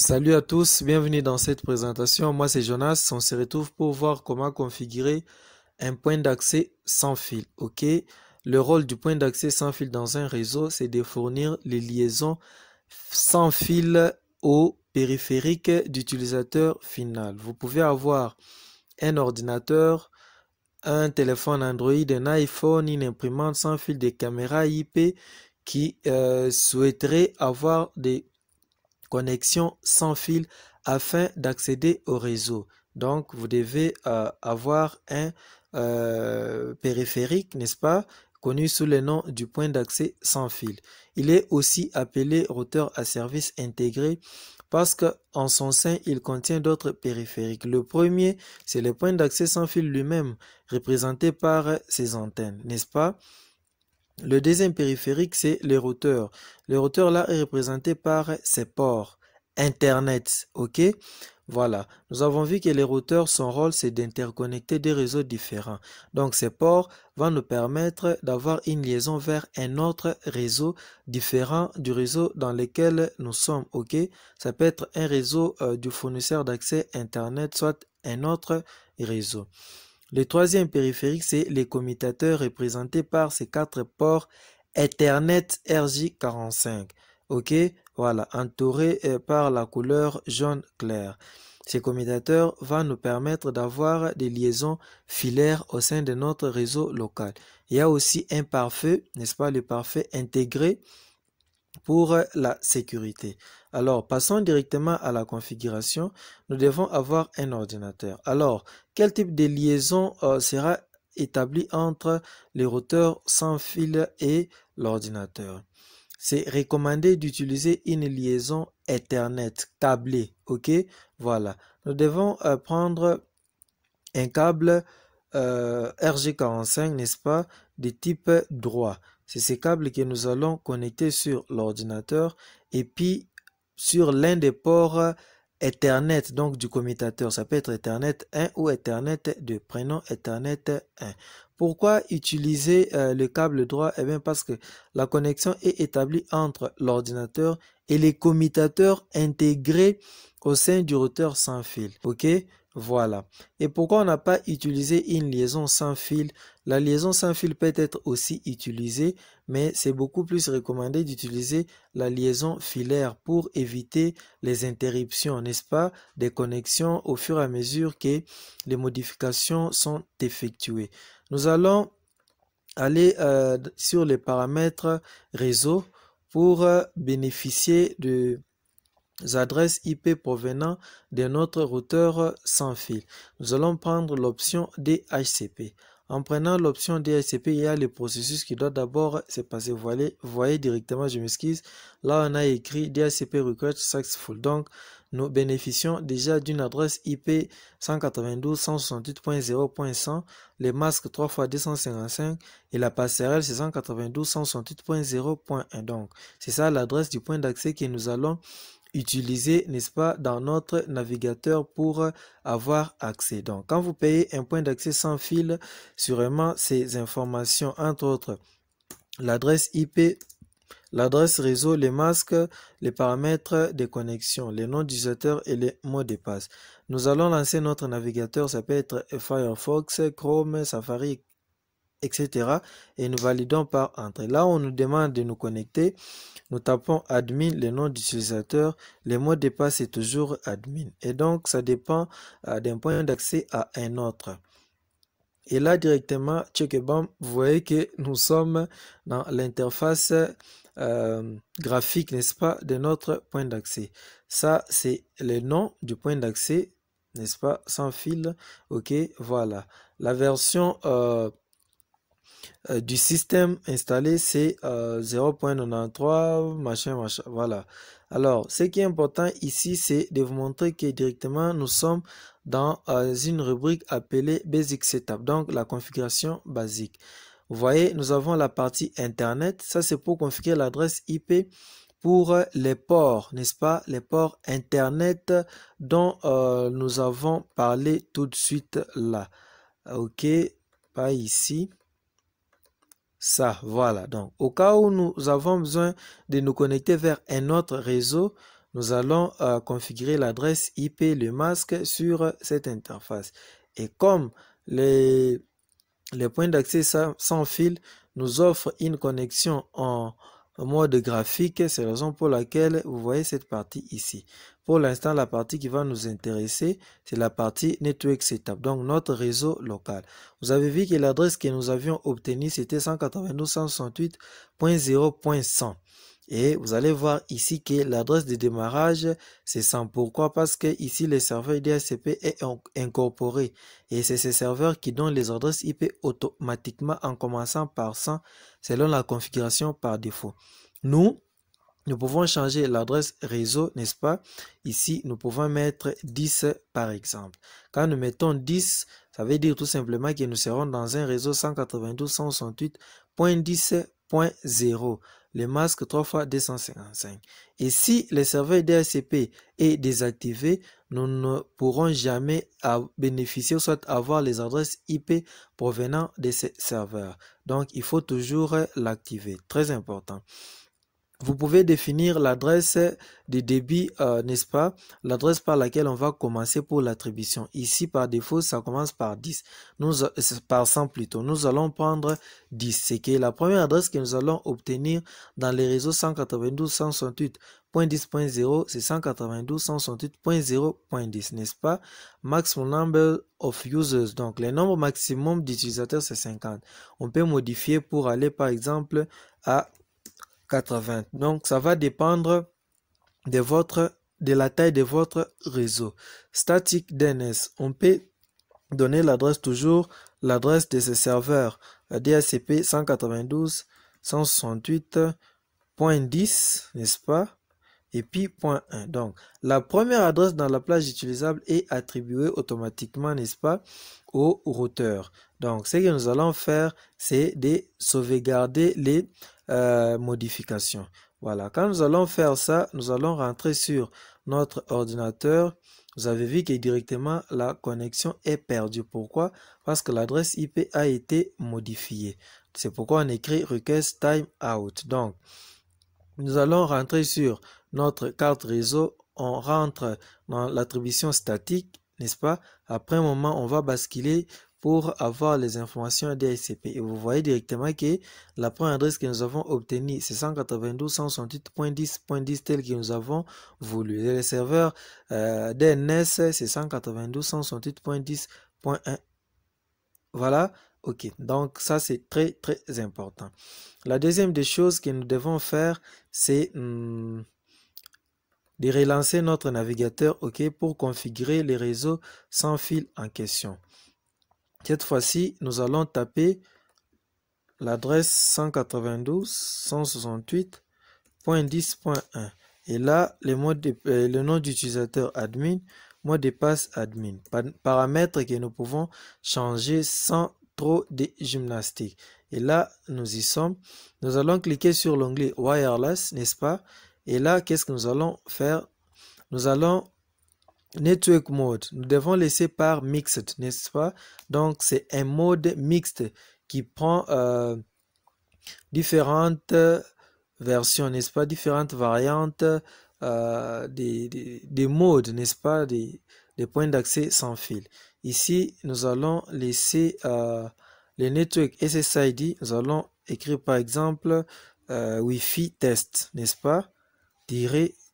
Salut à tous, bienvenue dans cette présentation. Moi c'est Jonas, on se retrouve pour voir comment configurer un point d'accès sans fil. Ok, le rôle du point d'accès sans fil dans un réseau, c'est de fournir les liaisons sans fil au périphérique d'utilisateur final. Vous pouvez avoir un ordinateur, un téléphone Android, un iPhone, une imprimante sans fil, des caméras IP qui souhaiteraient avoir des connexion sans fil afin d'accéder au réseau. Donc, vous devez avoir un périphérique, n'est-ce pas, connu sous le nom du point d'accès sans fil. Il est aussi appelé routeur à service intégré parce qu'en son sein, il contient d'autres périphériques. Le premier, c'est le point d'accès sans fil lui-même, représenté par ses antennes, n'est-ce pas? Le deuxième périphérique, c'est le routeur. Le routeur là est représenté par ses ports Internet. Ok? Voilà. Nous avons vu que les routeurs, son rôle, c'est d'interconnecter des réseaux différents. Donc, ces ports vont nous permettre d'avoir une liaison vers un autre réseau différent du réseau dans lequel nous sommes. Ok? Ça peut être un réseau du fournisseur d'accès Internet, soit un autre réseau. Le troisième périphérique, c'est les commutateurs représentés par ces quatre ports Ethernet RJ45. Ok, voilà, entourés par la couleur jaune clair. Ces commutateurs vont nous permettre d'avoir des liaisons filaires au sein de notre réseau local. Il y a aussi un pare-feu, n'est-ce pas, le pare-feu intégré pour la sécurité. Alors, passons directement à la configuration. Nous devons avoir un ordinateur. Alors, quel type de liaison sera établi entre les routeurs sans fil et l'ordinateur? C'est recommandé d'utiliser une liaison Ethernet câblée. Ok, voilà. Nous devons prendre un câble RG45, n'est-ce pas, de type droit. C'est ces câbles que nous allons connecter sur l'ordinateur et puis sur l'un des ports Ethernet, donc du commutateur. Ça peut être Ethernet 1 ou Ethernet 2. Prenons Ethernet 1. Pourquoi utiliser le câble droit? Eh bien parce que la connexion est établie entre l'ordinateur et les commutateurs intégrés au sein du routeur sans fil. Ok? Voilà. Et pourquoi on n'a pas utilisé une liaison sans fil? La liaison sans fil peut être aussi utilisée, mais c'est beaucoup plus recommandé d'utiliser la liaison filaire pour éviter les interruptions, n'est-ce pas, des connexions au fur et à mesure que les modifications sont effectuées. Nous allons aller sur les paramètres réseau pour bénéficier de adresses IP provenant de notre routeur sans fil. Nous allons prendre l'option DHCP. En prenant l'option DHCP, il y a le processus qui doit d'abord se passer. Vous voyez directement, je m'excuse. Là, on a écrit DHCP request successful. Donc, nous bénéficions déjà d'une adresse IP 192.168.0.100, les masques 3 x 255 et la passerelle c'est 192.168.0.1. Donc, c'est ça l'adresse du point d'accès que nous allons utiliser, n'est-ce pas, dans notre navigateur pour avoir accès. Donc, quand vous payez un point d'accès sans fil, sûrement ces informations, entre autres, l'adresse IP, l'adresse réseau, les masques, les paramètres de connexion, les noms d'utilisateur et les mots de passe. Nous allons lancer notre navigateur, ça peut être Firefox, Chrome, Safari, etc. Et nous validons par entrée. Là, on nous demande de nous connecter. Nous tapons admin, le nom d'utilisateur, le mot de passe est toujours admin. Et donc, ça dépend d'un point d'accès à un autre. Et là, directement, check-bam, vous voyez que nous sommes dans l'interface graphique, n'est-ce pas, de notre point d'accès. Ça, c'est le nom du point d'accès, n'est-ce pas, sans fil. Ok, voilà. La version du système installé, c'est 0.93, machin, voilà. Alors, ce qui est important ici, c'est de vous montrer que directement, nous sommes dans une rubrique appelée Basic Setup, donc la configuration basique. Vous voyez, nous avons la partie Internet, ça c'est pour configurer l'adresse IP pour les ports, n'est-ce pas, les ports Internet dont nous avons parlé tout de suite là. Ok, pas ici. Ça, voilà. Donc, au cas où nous avons besoin de nous connecter vers un autre réseau, nous allons configurer l'adresse IP, le masque sur cette interface. Et comme les points d'accès sans fil nous offrent une connexion en mode graphique, c'est la raison pour laquelle vous voyez cette partie ici. Pour l'instant, la partie qui va nous intéresser, c'est la partie Network Setup, donc notre réseau local. Vous avez vu que l'adresse que nous avions obtenue, c'était 192.168.0.100. Et vous allez voir ici que l'adresse de démarrage, c'est 100. Pourquoi? Parce que ici, le serveur DHCP est incorporé. Et c'est ce serveur qui donne les adresses IP automatiquement en commençant par 100 selon la configuration par défaut. Nous pouvons changer l'adresse réseau, n'est-ce pas? Ici, nous pouvons mettre 10 par exemple. Quand nous mettons 10, ça veut dire tout simplement que nous serons dans un réseau 192.168.10.0. Le masque 3 fois 255. Et si le serveur DHCP est désactivé, nous ne pourrons jamais bénéficier ou soit avoir les adresses IP provenant de ces serveurs. Donc, il faut toujours l'activer. Très important. Vous pouvez définir l'adresse de débit, n'est-ce pas? L'adresse par laquelle on va commencer pour l'attribution. Ici, par défaut, ça commence par 10. Par 100 plutôt. Nous allons prendre 10. C'est que la première adresse que nous allons obtenir dans les réseaux 192.168.10.0, c'est 192.168.0.10, n'est-ce pas? Maximum number of users. Donc, le nombre maximum d'utilisateurs, c'est 50. On peut modifier pour aller, par exemple, à 80. Donc, ça va dépendre de la taille de votre réseau. Static DNS, on peut donner l'adresse toujours, l'adresse de ce serveur DHCP 192.168.10, n'est-ce pas? Et puis, point 1. Donc, la première adresse dans la plage utilisable est attribuée automatiquement, n'est-ce pas, au routeur. Donc, ce que nous allons faire, c'est de sauvegarder les modifications. Voilà, quand nous allons faire ça, nous allons rentrer sur notre ordinateur. Vous avez vu que directement la connexion est perdue. Pourquoi? Parce que l'adresse IP a été modifiée. C'est pourquoi on écrit request timeout. Donc, nous allons rentrer sur notre carte réseau. On rentre dans l'attribution statique, n'est-ce pas? Après un moment, on va basculer pour avoir les informations DHCP. Et vous voyez directement que la première adresse que nous avons obtenue, c'est 192.168.10.10 tel que nous avons voulu. Et le serveur DNS, c'est 192.168.10.1. Voilà, ok. Donc ça, c'est très, très important. La deuxième des choses que nous devons faire, c'est de relancer notre navigateur, ok, pour configurer les réseaux sans fil en question. Cette fois-ci, nous allons taper l'adresse 192.168.10.1. Et là, le nom d'utilisateur admin, mot de passe admin. Paramètres que nous pouvons changer sans trop de gymnastique. Et là, nous y sommes. Nous allons cliquer sur l'onglet Wireless, n'est-ce pas? Et là, qu'est-ce que nous allons faire? Nous allons Network Mode. Nous devons laisser par Mixed, n'est-ce pas? Donc, c'est un mode mixte qui prend différentes versions, n'est-ce pas? Différentes variantes des modes, n'est-ce pas? Des points d'accès sans fil. Ici, nous allons laisser les network SSID. Nous allons écrire par exemple Wi-Fi test, n'est-ce pas?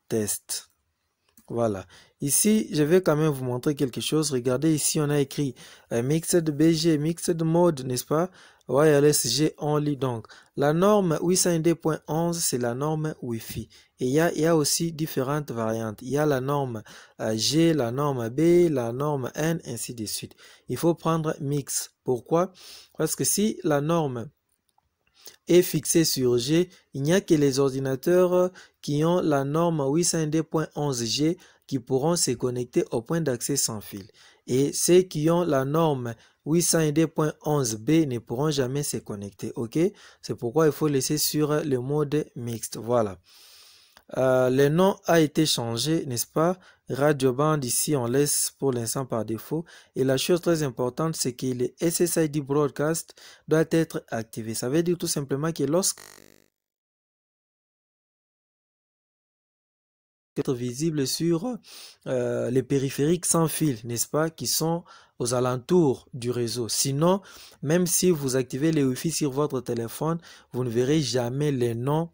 Test. Voilà. Ici, je vais quand même vous montrer quelque chose. Regardez, ici, on a écrit Mixed BG, Mixed Mode, n'est-ce pas? Wireless G Only. Donc, la norme 802.11, c'est la norme Wi-Fi. Et il y a aussi différentes variantes. Il y a la norme G, la norme B, la norme N, ainsi de suite. Il faut prendre Mix. Pourquoi? Parce que si la norme est fixé sur G, il n'y a que les ordinateurs qui ont la norme 802.11G qui pourront se connecter au point d'accès sans fil. Et ceux qui ont la norme 802.11B ne pourront jamais se connecter. Ok? C'est pourquoi il faut laisser sur le mode mixte. Voilà. Le nom a été changé, n'est-ce pas? Radio Band, ici, on laisse pour l'instant par défaut. Et la chose très importante, c'est que le SSID Broadcast doit être activé. Ça veut dire tout simplement que lorsque être visible sur les périphériques sans fil, n'est-ce pas, qui sont aux alentours du réseau. Sinon, même si vous activez les Wi-Fi sur votre téléphone, vous ne verrez jamais les noms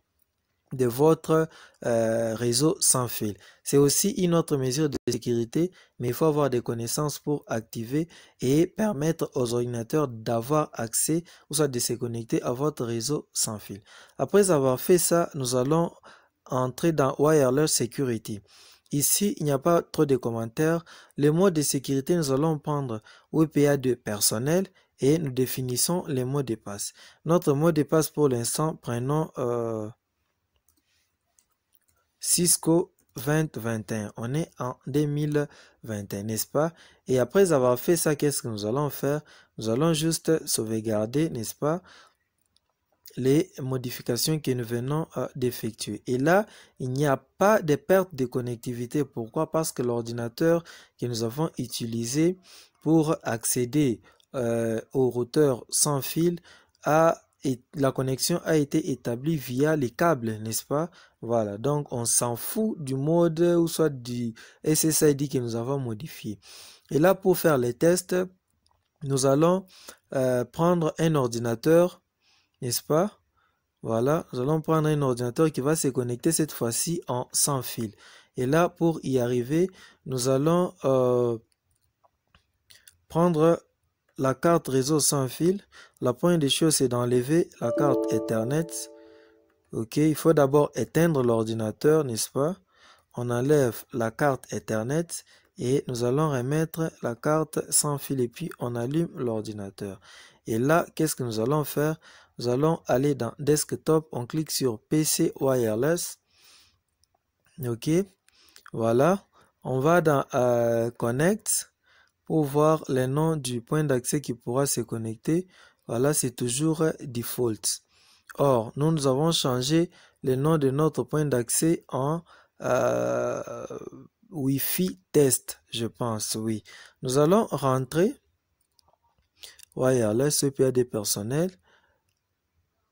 de votre réseau sans fil. C'est aussi une autre mesure de sécurité, mais il faut avoir des connaissances pour activer et permettre aux ordinateurs d'avoir accès ou soit de se connecter à votre réseau sans fil. Après avoir fait ça, nous allons entrer dans Wireless Security. Ici, il n'y a pas trop de commentaires. Les mots de sécurité, nous allons prendre WPA2 personnel et nous définissons les mots de passe. Notre mot de passe pour l'instant, prenons Cisco 2021. On est en 2021, n'est-ce pas? Et après avoir fait ça, qu'est-ce que nous allons faire? Nous allons juste sauvegarder, n'est-ce pas, les modifications que nous venons d'effectuer. Et là, il n'y a pas de perte de connectivité. Pourquoi? Parce que l'ordinateur que nous avons utilisé pour accéder au routeur sans fil la connexion a été établie via les câbles, n'est-ce pas? Voilà, donc on s'en fout du mode ou soit du SSID que nous avons modifié. Et là, pour faire les tests, nous allons prendre un ordinateur, n'est-ce pas? Voilà, nous allons prendre un ordinateur qui va se connecter cette fois-ci en sans fil. Et là, pour y arriver, nous allons prendre la carte réseau sans fil. La première des choses, c'est d'enlever la carte Ethernet. Ok, il faut d'abord éteindre l'ordinateur, n'est-ce pas? On enlève la carte Ethernet et nous allons remettre la carte sans fil et puis on allume l'ordinateur. Et là, qu'est-ce que nous allons faire? Nous allons aller dans Desktop, on clique sur PC Wireless. Ok, voilà. On va dans Connect pour voir les noms du point d'accès qui pourra se connecter. Voilà, c'est toujours default. Or, nous avons changé le nom de notre point d'accès en Wi-Fi test, je pense, oui. Nous allons rentrer Wireless WPA2 personnel.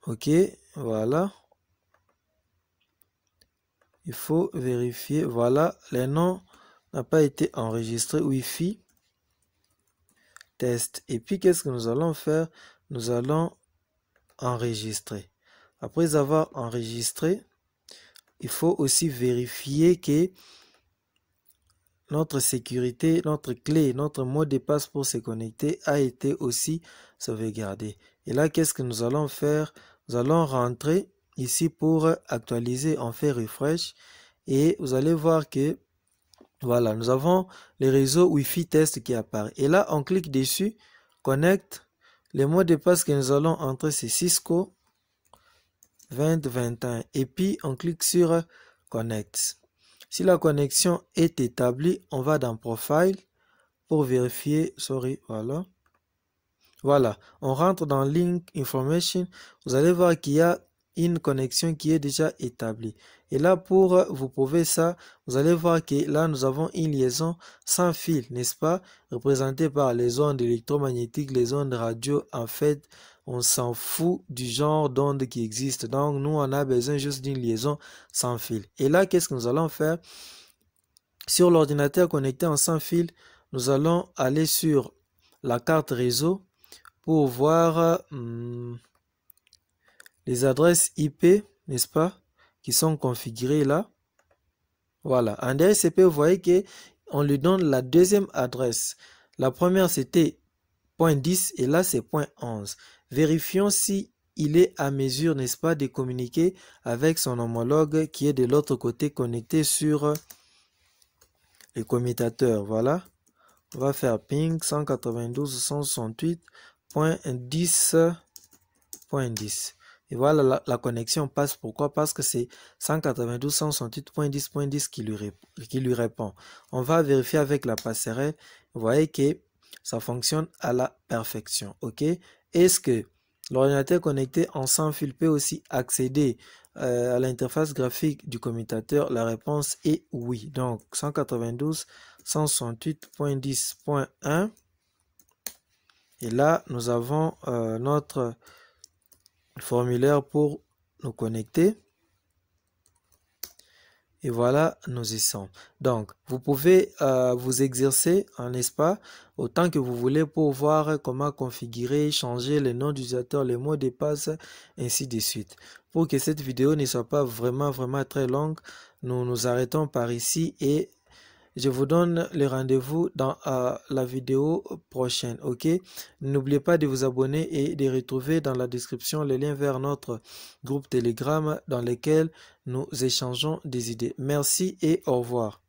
Ok, voilà. Il faut vérifier. Voilà, le nom n'a pas été enregistré. Wi-Fi test. Et puis, qu'est-ce que nous allons faire? Nous allons enregistrer. Après avoir enregistré, il faut aussi vérifier que notre sécurité, notre clé, notre mot de passe pour se connecter a été aussi sauvegardé. Et là, qu'est-ce que nous allons faire? Nous allons rentrer ici pour actualiser. On fait refresh et vous allez voir que voilà, nous avons les réseaux Wi-Fi test qui apparaît. Et là, on clique dessus, connect. Le mot de passe que nous allons entrer, c'est Cisco 2021. Et puis, on clique sur connect. Si la connexion est établie, on va dans Profile pour vérifier. Voilà. Voilà, on rentre dans Link Information. Vous allez voir qu'il y a une connexion qui est déjà établie. Et là, pour vous prouver ça, vous allez voir que là, nous avons une liaison sans fil, n'est-ce pas? Représentée par les ondes électromagnétiques, les ondes radio. En fait, on s'en fout du genre d'ondes qui existent. Donc, nous, on a besoin juste d'une liaison sans fil. Et là, qu'est-ce que nous allons faire? Sur l'ordinateur connecté en sans fil, nous allons aller sur la carte réseau pour voir les adresses IP, n'est-ce pas, qui sont configurées là. Voilà, en DHCP, vous voyez qu'on lui donne la deuxième adresse. La première, c'était .10 et là, c'est .11. Vérifions si il est à mesure, n'est-ce pas, de communiquer avec son homologue qui est de l'autre côté connecté sur le commutateur. Voilà, on va faire ping 192.168.10.10. Et voilà, la connexion passe. Pourquoi? Parce que c'est 192.168.10.10 qui lui répond. On va vérifier avec la passerelle. Vous voyez que ça fonctionne à la perfection. Ok? Est-ce que l'ordinateur connecté en sans fil peut aussi accéder à l'interface graphique du commutateur? La réponse est oui. Donc 192.168.10.1. Et là, nous avons notre formulaire pour nous connecter. Et voilà, nous y sommes. Donc, vous pouvez vous exercer, n'est-ce pas, autant que vous voulez pour voir comment configurer, changer les noms d'utilisateurs, les mots de passe, ainsi de suite. Pour que cette vidéo ne soit pas vraiment très longue, nous nous arrêtons par ici et je vous donne le rendez-vous dans la vidéo prochaine, ok? N'oubliez pas de vous abonner et de retrouver dans la description les liens vers notre groupe Telegram dans lequel nous échangeons des idées. Merci et au revoir.